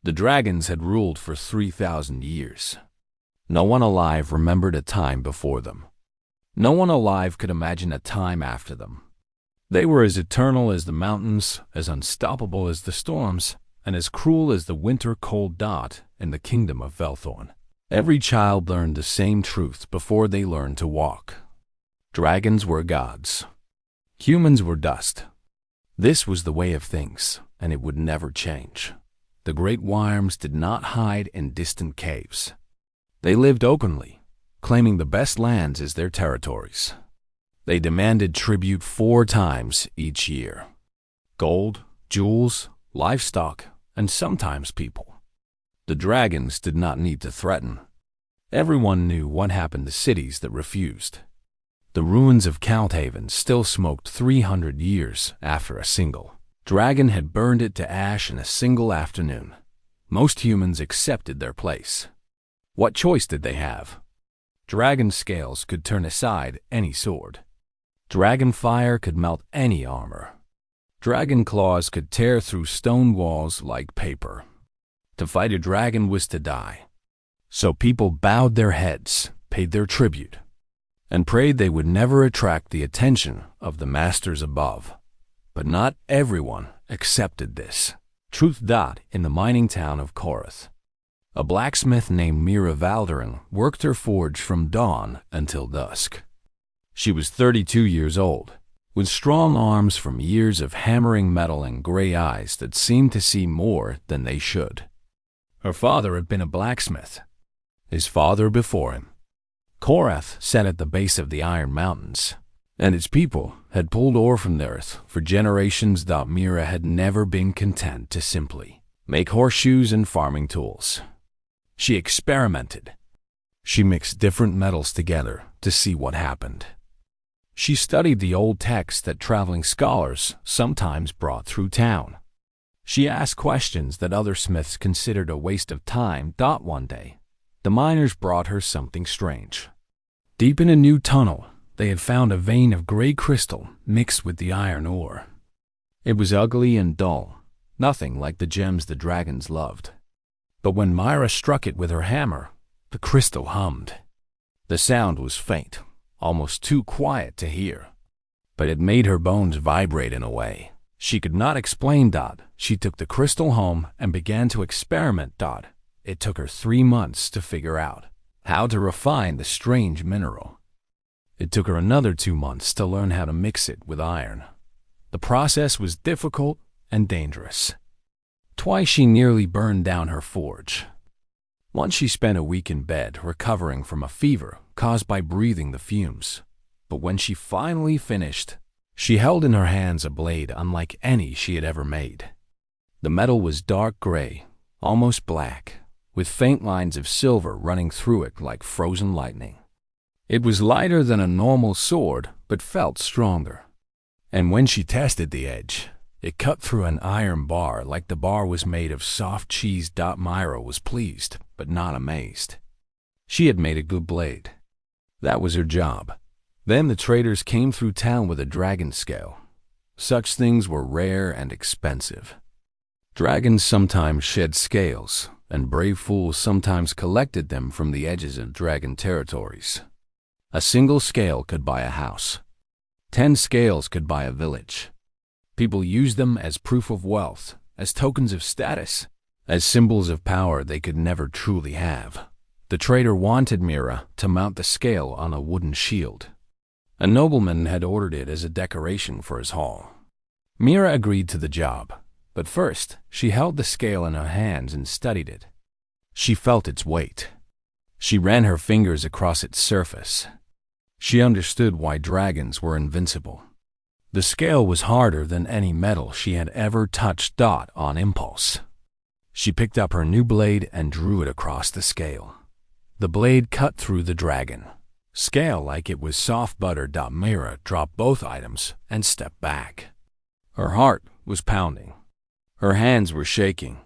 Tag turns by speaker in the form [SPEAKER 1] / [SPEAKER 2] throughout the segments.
[SPEAKER 1] The dragons had ruled for 3,000 years. No one alive remembered a time before them. No one alive could imagine a time after them. They were as eternal as the mountains, as unstoppable as the storms, and as cruel as the winter-cold dot in the kingdom of Velthorn. Every child learned the same truth before they learned to walk. Dragons were gods. Humans were dust. This was the way of things, and it would never change. The great Wyrms did not hide in distant caves. They lived openly, claiming the best lands as their territories. They demanded tribute 4 times each year: gold, jewels, livestock, and sometimes people. The dragons did not need to threaten. Everyone knew what happened to cities that refused. The ruins of Counthaven still smoked 300 years after a single dragon had burned it to ash in a single afternoon. Most humans accepted their place. What choice did they have? Dragon scales could turn aside any sword. Dragon fire could melt any armor. Dragon claws could tear through stone walls like paper. To fight a dragon was to die. So people bowed their heads, paid their tribute, and prayed they would never attract the attention of the masters above. But not everyone accepted this. Truth. In the mining town of Korath, a blacksmith named Mira Valderin worked her forge from dawn until dusk. She was 32 years old, with strong arms from years of hammering metal and gray eyes that seemed to see more than they should. Her father had been a blacksmith. His father before him. Korath sat at the base of the Iron Mountains, and its people had pulled ore from the earth for generations. Mira had never been content to simply make horseshoes and farming tools. She experimented. She mixed different metals together to see what happened. She studied the old texts that traveling scholars sometimes brought through town. She asked questions that other smiths considered a waste of time. One day, the miners brought her something strange. Deep in a new tunnel, they had found a vein of gray crystal mixed with the iron ore. It was ugly and dull, nothing like the gems the dragons loved. But when Myra struck it with her hammer, the crystal hummed. The sound was faint, almost too quiet to hear, but it made her bones vibrate in a way she could not explain. She took the crystal home and began to experiment. It took her 3 months to figure out how to refine the strange mineral. It took her another 2 months to learn how to mix it with iron. The process was difficult and dangerous. Twice she nearly burned down her forge. Once she spent a week in bed recovering from a fever caused by breathing the fumes. But when she finally finished, she held in her hands a blade unlike any she had ever made. The metal was dark gray, almost black, with faint lines of silver running through it like frozen lightning. It was lighter than a normal sword, but felt stronger. And when she tested the edge, it cut through an iron bar like the bar was made of soft cheese. Myra was pleased, but not amazed. She had made a good blade. That was her job. Then the traders came through town with a dragon scale. Such things were rare and expensive. Dragons sometimes shed scales, and brave fools sometimes collected them from the edges of dragon territories. A single scale could buy a house. 10 scales could buy a village. People used them as proof of wealth, as tokens of status, as symbols of power they could never truly have. The trader wanted Mira to mount the scale on a wooden shield. A nobleman had ordered it as a decoration for his hall. Mira agreed to the job, but first she held the scale in her hands and studied it. She felt its weight. She ran her fingers across its surface. She understood why dragons were invincible. The scale was harder than any metal she had ever touched. On impulse, she picked up her new blade and drew it across the scale. The blade cut through the dragon scale like it was soft butter. Mira dropped both items and stepped back. Her heart was pounding. Her hands were shaking.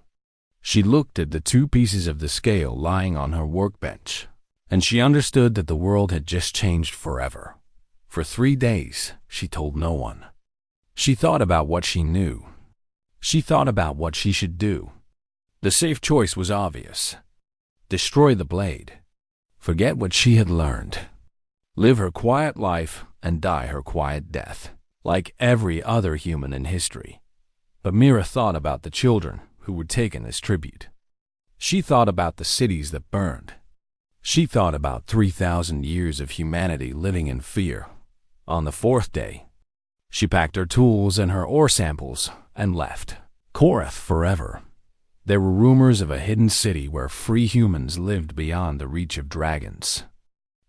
[SPEAKER 1] She looked at the 2 pieces of the scale lying on her workbench, and she understood that the world had just changed forever. For 3 days, she told no one. She thought about what she knew. She thought about what she should do. The safe choice was obvious. Destroy the blade. Forget what she had learned. Live her quiet life and die her quiet death, like every other human in history. But Mira thought about the children who were taken as tribute. She thought about the cities that burned. She thought about 3,000 years of humanity living in fear. On the fourth day, she packed her tools and her ore samples and left Korath forever. There were rumors of a hidden city where free humans lived beyond the reach of dragons.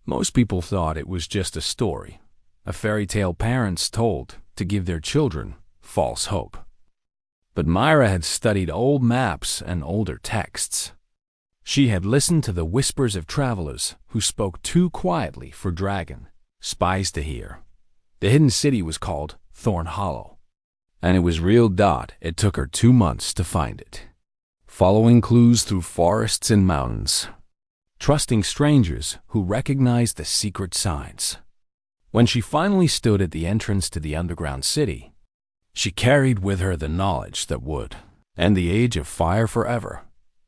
[SPEAKER 1] Most people thought it was just a story, a fairy tale parents told to give their children false hope. But Myra had studied old maps and older texts. She had listened to the whispers of travelers who spoke too quietly for dragon spies to hear. The hidden city was called Thorn Hollow, and it was real. It took her 2 months to find it, following clues through forests and mountains, trusting strangers who recognized the secret signs. When she finally stood at the entrance to the underground city, she carried with her the knowledge that would end the age of fire forever.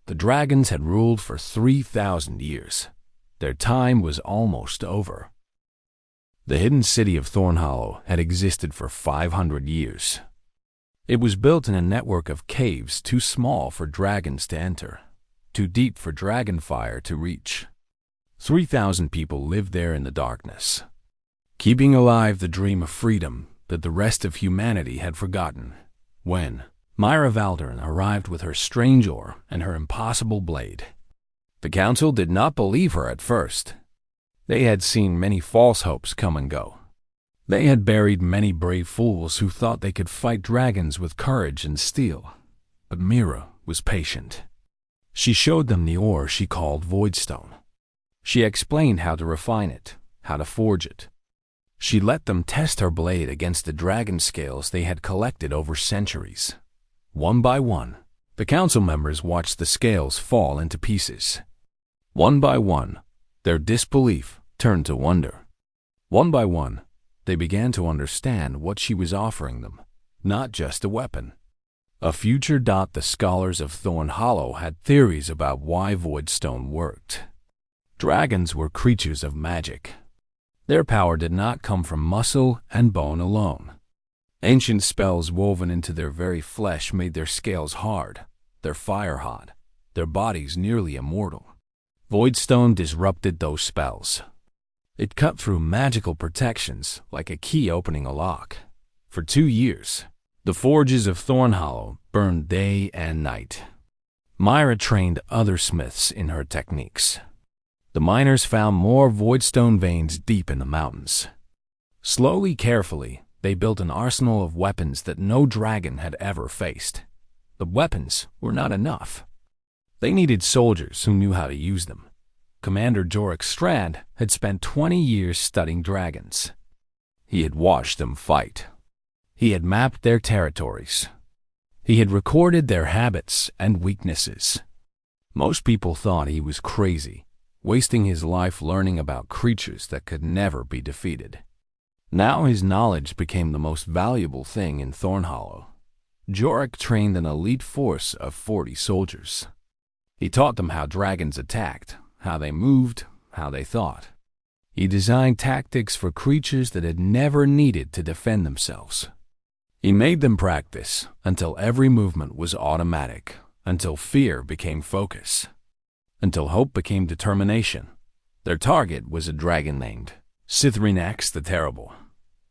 [SPEAKER 1] The dragons had ruled for 3,000 years. Their time was almost over. The hidden city of Thorn Hollow had existed for 500 years. It was built in a network of caves too small for dragons to enter, too deep for dragon fire to reach. 3,000 people lived there in the darkness, keeping alive the dream of freedom that the rest of humanity had forgotten. When Myra Valderin arrived with her strange ore and her impossible blade, the council did not believe her at first. They had seen many false hopes come and go. They had buried many brave fools who thought they could fight dragons with courage and steel. But Myra was patient. She showed them the ore she called Voidstone. She explained how to refine it, how to forge it. She let them test her blade against the dragon scales they had collected over centuries. One by one, the council members watched the scales fall into pieces. One by one, their disbelief turned to wonder. One by one, they began to understand what she was offering them, not just a weapon. A future. The scholars of Thorn Hollow had theories about why Voidstone worked. Dragons were creatures of magic. Their power did not come from muscle and bone alone. Ancient spells woven into their very flesh made their scales hard, their fire hot, their bodies nearly immortal. Voidstone disrupted those spells. It cut through magical protections like a key opening a lock. For 2 years, the forges of Thorn Hollow burned day and night. Myra trained other smiths in her techniques. The miners found more Voidstone veins deep in the mountains. Slowly, carefully, they built an arsenal of weapons that no dragon had ever faced. The weapons were not enough. They needed soldiers who knew how to use them. Commander Jorik Strand had spent 20 years studying dragons. He had watched them fight. He had mapped their territories. He had recorded their habits and weaknesses. Most people thought he was crazy, wasting his life learning about creatures that could never be defeated. Now his knowledge became the most valuable thing in Thorn Hollow. Jorik trained an elite force of 40 soldiers. He taught them how dragons attacked, how they moved, how they thought. He designed tactics for creatures that had never needed to defend themselves. He made them practice until every movement was automatic, until fear became focus, until hope became determination. Their target was a dragon named Sithrinax the Terrible.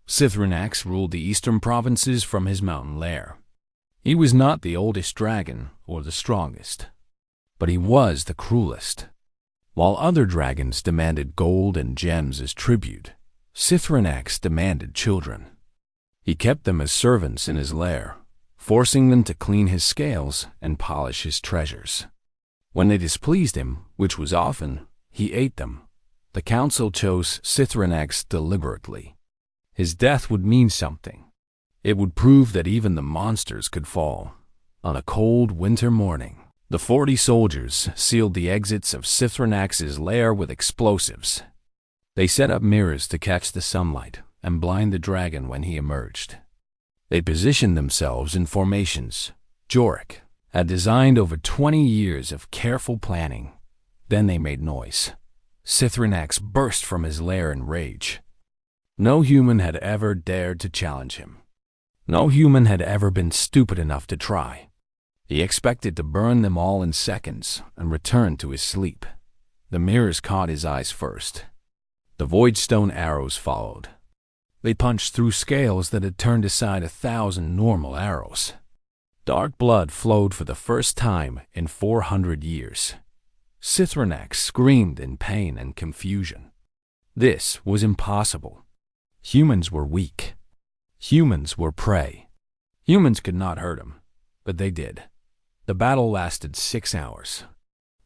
[SPEAKER 1] Sithrinax ruled the eastern provinces from his mountain lair. He was not the oldest dragon or the strongest, but he was the cruelest. While other dragons demanded gold and gems as tribute, Sithrinax demanded children. He kept them as servants in his lair, forcing them to clean his scales and polish his treasures. When they displeased him, which was often, he ate them. The council chose Sithrinax deliberately. His death would mean something. It would prove that even the monsters could fall. On a cold winter morning, the 40 soldiers sealed the exits of Sithrinax's lair with explosives. They set up mirrors to catch the sunlight and blind the dragon when he emerged. They positioned themselves in formations. Jorik, had designed over 20 years of careful planning. Then they made noise. Sithronax burst from his lair in rage. No human had ever dared to challenge him. No human had ever been stupid enough to try. He expected to burn them all in seconds and return to his sleep. The mirrors caught his eyes first. The voidstone arrows followed. They punched through scales that had turned aside 1,000 normal arrows. Dark blood flowed for the first time in 400 years. Sithronax screamed in pain and confusion. This was impossible. Humans were weak. Humans were prey. Humans could not hurt him, but they did. The battle lasted 6 hours.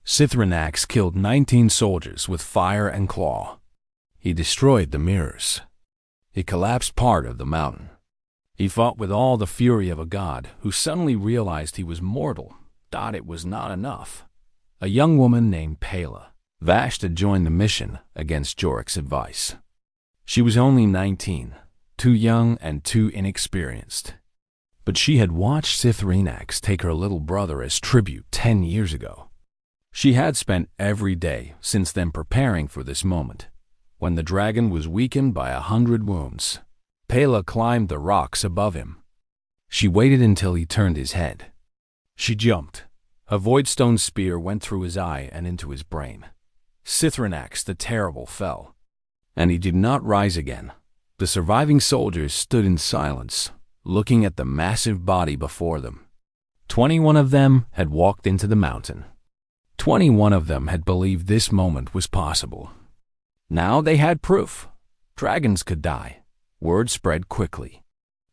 [SPEAKER 1] Sithronax killed 19 soldiers with fire and claw. He destroyed the mirrors. He collapsed part of the mountain. He fought with all the fury of a god who suddenly realized he was mortal, thought it was not enough. A young woman named Pela vashed to join the mission against Jorik's advice. She was only 19, too young and too inexperienced. But she had watched Sithronax take her little brother as tribute 10 years ago. She had spent every day since then preparing for this moment. When the dragon was weakened by 100 wounds, Pela climbed the rocks above him. She waited until he turned his head. She jumped. A voidstone spear went through his eye and into his brain. Sithronax the Terrible fell, and he did not rise again. The surviving soldiers stood in silence, looking at the massive body before them. 21 of them had walked into the mountain. 21 of them had believed this moment was possible. Now they had proof. Dragons could die. Word spread quickly.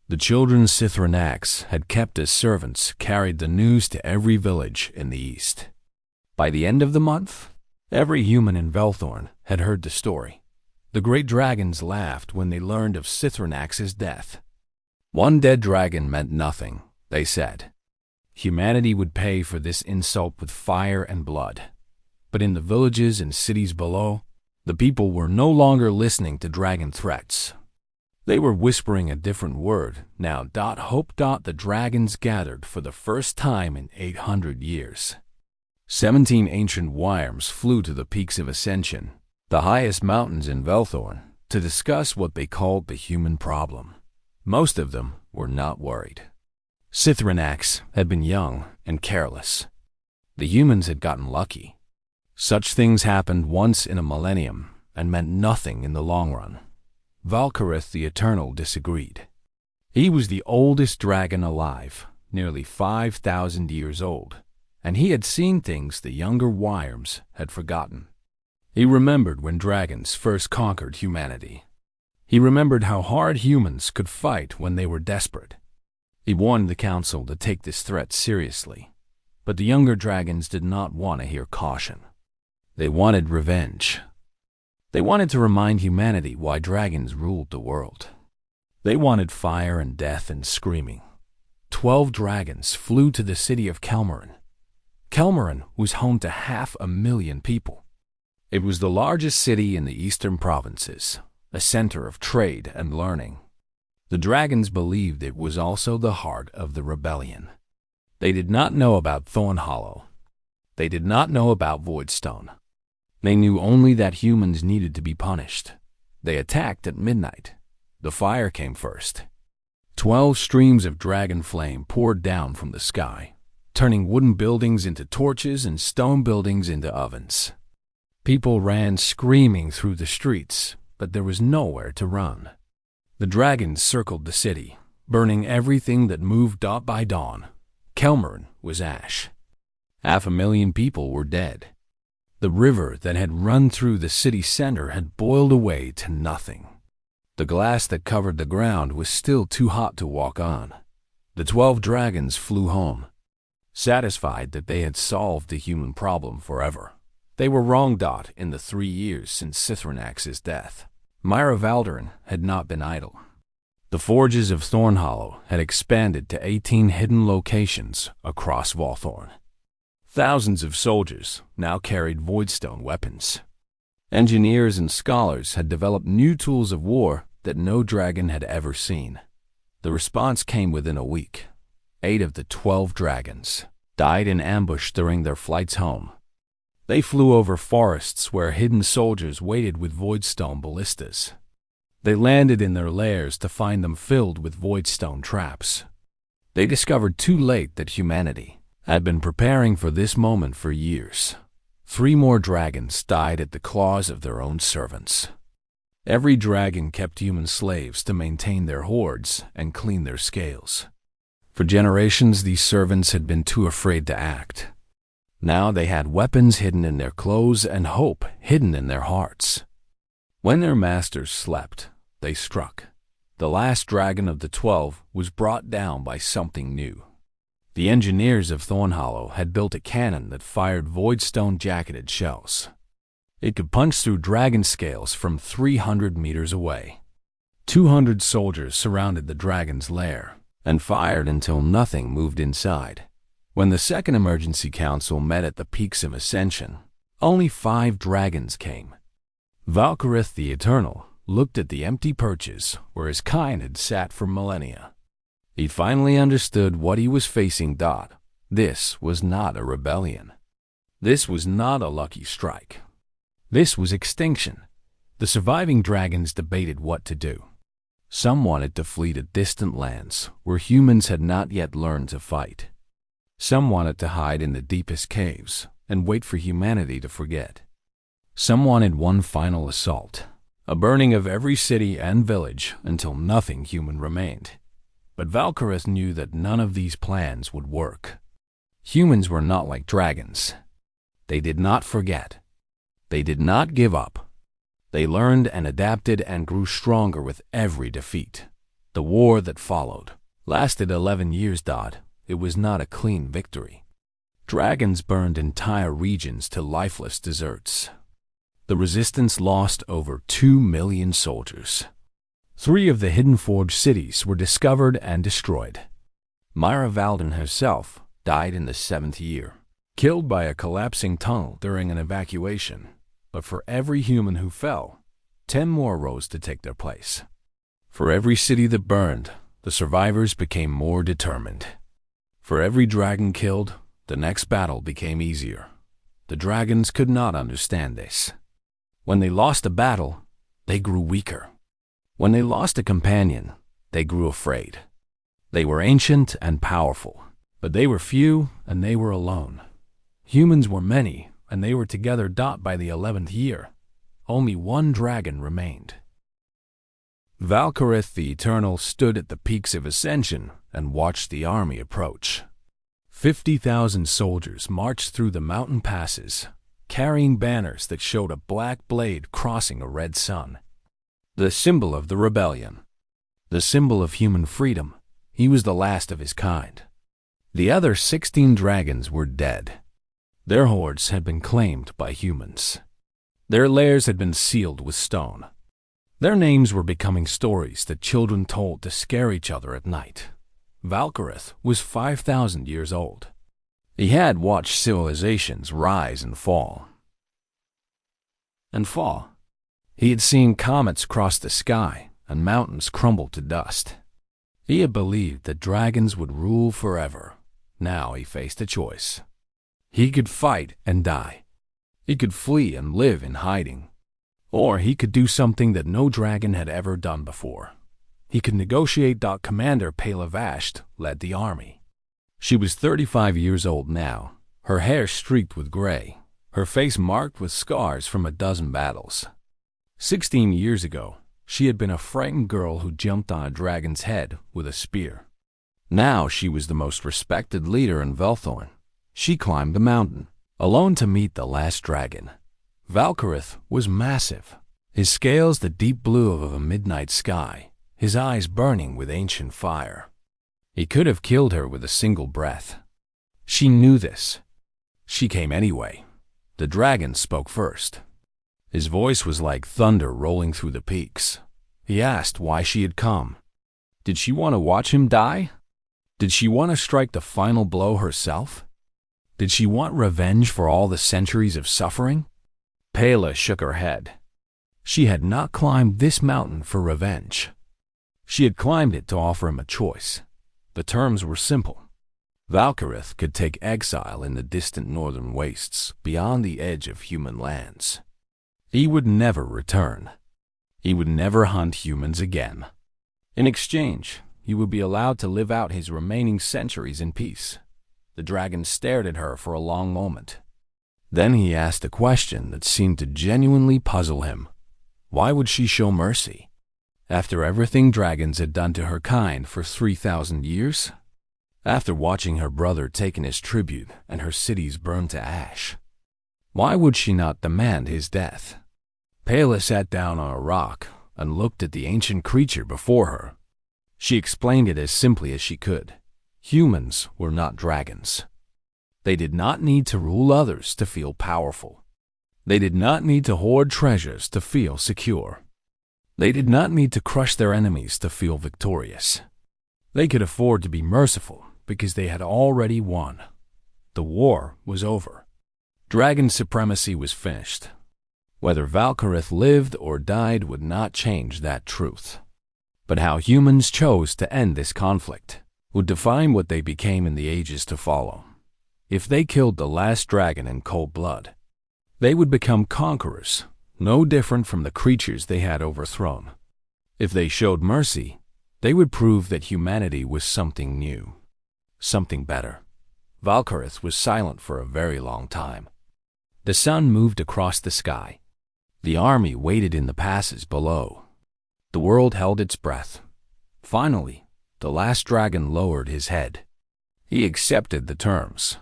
[SPEAKER 1] The children Sithronax had kept as servants carried the news to every village in the east. By the end of the month, every human in Velthorn had heard the story. The great dragons laughed when they learned of Sithronax's death. One dead dragon meant nothing, they said. Humanity would pay for this insult with fire and blood. But in the villages and cities below, the people were no longer listening to dragon threats. They were whispering a different word now. Hope. The dragons gathered for the first time in 800 years. 17 ancient Wyrms flew to the peaks of Ascension, the highest mountains in Velthorn, to discuss what they called the human problem. Most of them were not worried. Sithronax had been young and careless. The humans had gotten lucky. Such things happened once in a millennium and meant nothing in the long run. Valkarith the Eternal disagreed. He was the oldest dragon alive, nearly 5,000 years old, and he had seen things the younger Wyrms had forgotten. He remembered when dragons first conquered humanity. He remembered how hard humans could fight when they were desperate. He warned the council to take this threat seriously, but the younger dragons did not want to hear caution. They wanted revenge. They wanted to remind humanity why dragons ruled the world. They wanted fire and death and screaming. 12 dragons flew to the city of Kelmarin. Kelmarin was home to 500,000 people. It was the largest city in the eastern provinces, a center of trade and learning. The dragons believed it was also the heart of the rebellion. They did not know about Thorn Hollow. They did not know about Voidstone. They knew only that humans needed to be punished. They attacked at midnight. The fire came first. 12 streams of dragon flame poured down from the sky, turning wooden buildings into torches and stone buildings into ovens. People ran screaming through the streets, but there was nowhere to run. The dragons circled the city, burning everything that moved. By dawn, Kelmarin was ash. 500,000 people were dead. The river that had run through the city center had boiled away to nothing. The glass that covered the ground was still too hot to walk on. The 12 dragons flew home, satisfied that they had solved the human problem forever. They were wrong. In the 3 years since Sithronax's death, Myra Valderin had not been idle. The forges of Thornhollow had expanded to 18 hidden locations across Volthorn. Thousands of soldiers now carried voidstone weapons. Engineers and scholars had developed new tools of war that no dragon had ever seen. The response came within a week. 8 of the 12 dragons, died in ambush during their flights home. They flew over forests where hidden soldiers waited with voidstone ballistas. They landed in their lairs to find them filled with voidstone traps. They discovered too late that humanity had been preparing for this moment for years. 3 more dragons died at the claws of their own servants. Every dragon kept human slaves to maintain their hoards and clean their scales. For generations, these servants had been too afraid to act. Now they had weapons hidden in their clothes and hope hidden in their hearts. When their masters slept, they struck. The last dragon of the 12 was brought down by something new. The engineers of Thornhollow had built a cannon that fired voidstone-jacketed shells. It could punch through dragon scales from 300 meters away. 200 soldiers surrounded the dragon's lair and fired until nothing moved inside. When the second emergency council met at the peaks of Ascension, only 5 dragons came. Valkyrith the Eternal looked at the empty perches where his kind had sat for millennia. He finally understood what he was facing. This was not a rebellion. This was not a lucky strike. This was extinction. The surviving dragons debated what to do. Some wanted to flee to distant lands where humans had not yet learned to fight. Some wanted to hide in the deepest caves and wait for humanity to forget. Some wanted one final assault, a burning of every city and village until nothing human remained. But Valkyrith knew that none of these plans would work. Humans were not like dragons. They did not forget. They did not give up. They learned and adapted and grew stronger with every defeat. The war that followed lasted 11 years. It was not a clean victory. Dragons burned entire regions to lifeless deserts. The resistance lost over 2 million soldiers. 3 of the hidden forge cities were discovered and destroyed. Myra Valden herself died in the 7th year, killed by a collapsing tunnel during an evacuation. But for every human who fell, 10 more rose to take their place. For every city that burned, the survivors became more determined. For every dragon killed, the next battle became easier. The dragons could not understand this. When they lost a battle, they grew weaker. When they lost a companion, they grew afraid. They were ancient and powerful, but they were few and they were alone. Humans were many, and they were together. By the 11th year, only 1 dragon remained. Valkyrith the Eternal stood at the peaks of Ascension and watched the army approach. 50,000 soldiers marched through the mountain passes, carrying banners that showed a black blade crossing a red sun. The symbol of the rebellion. The symbol of human freedom. He was the last of his kind. The other 16 dragons were dead. Their hoards had been claimed by humans. Their lairs had been sealed with stone. Their names were becoming stories that children told to scare each other at night. Valkyrith was 5,000 years old. He had watched civilizations rise and fall. He had seen comets cross the sky and mountains crumble to dust. He had believed that dragons would rule forever. Now he faced a choice. He could fight and die. He could flee and live in hiding. Or he could do something that no dragon had ever done before. He could negotiate. Commander Pela Vasht led the army. She was 35 years old now, her hair streaked with gray, her face marked with scars from a dozen battles. 16 years ago, she had been a frightened girl who jumped on a dragon's head with a spear. Now she was the most respected leader in Velthorn. She climbed the mountain, alone to meet the last dragon. Valkyrith was massive, his scales the deep blue of a midnight sky, his eyes burning with ancient fire. He could have killed her with a single breath. She knew this. She came anyway. The dragon spoke first. His voice was like thunder rolling through the peaks. He asked why she had come. Did she want to watch him die? Did she want to strike the final blow herself? Did she want revenge for all the centuries of suffering? Pela shook her head. She had not climbed this mountain for revenge. She had climbed it to offer him a choice. The terms were simple. Valkyrith could take exile in the distant northern wastes beyond the edge of human lands. He would never return. He would never hunt humans again. In exchange, he would be allowed to live out his remaining centuries in peace. The dragon stared at her for a long moment. Then he asked a question that seemed to genuinely puzzle him. Why would she show mercy? After everything dragons had done to her kind for 3,000 years? After watching her brother taken as tribute and her cities burned to ash? Why would she not demand his death? Pela sat down on a rock and looked at the ancient creature before her. She explained it as simply as she could. Humans were not dragons. They did not need to rule others to feel powerful. They did not need to hoard treasures to feel secure. They did not need to crush their enemies to feel victorious. They could afford to be merciful because they had already won. The war was over. Dragon supremacy was finished. Whether Valkyrith lived or died would not change that truth. But how humans chose to end this conflict would define what they became in the ages to follow. If they killed the last dragon in cold blood, they would become conquerors, no different from the creatures they had overthrown. If they showed mercy, they would prove that humanity was something new, something better. Valkyrith was silent for a very long time. The sun moved across the sky. The army waited in the passes below. The world held its breath. Finally, the last dragon lowered his head. He accepted the terms.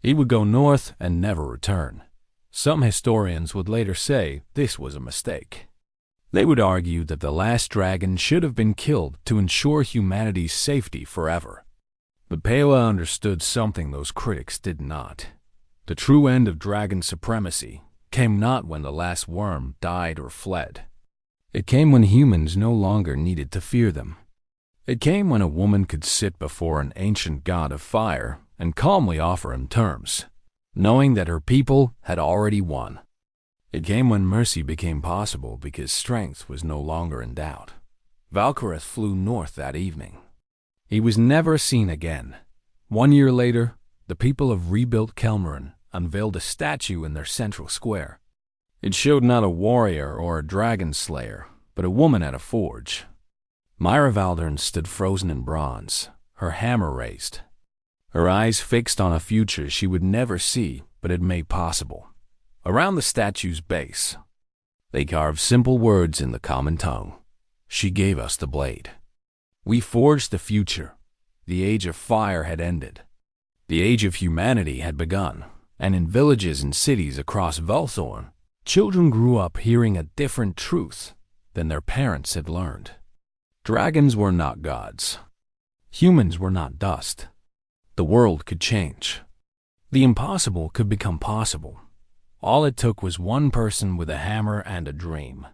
[SPEAKER 1] He would go north and never return. Some historians would later say this was a mistake. They would argue that the last dragon should have been killed to ensure humanity's safety forever. But Pela understood something those critics did not. The true end of dragon supremacy came not when the last worm died or fled. It came when humans no longer needed to fear them. It came when a woman could sit before an ancient god of fire and calmly offer him terms, knowing that her people had already won. It came when mercy became possible because strength was no longer in doubt. Valkyrith flew north that evening. He was never seen again. 1 year later, the people of rebuilt Kelmarin unveiled a statue in their central square. It showed not a warrior or a dragon slayer, but a woman at a forge. Myra Valdern stood frozen in bronze, her hammer raised, her eyes fixed on a future she would never see but had made possible. Around the statue's base, they carved simple words in the common tongue. She gave us the blade. We forged the future. The age of fire had ended. The age of humanity had begun, and in villages and cities across Velthorn, children grew up hearing a different truth than their parents had learned. Dragons were not gods. Humans were not dust. The world could change. The impossible could become possible. All it took was one person with a hammer and a dream.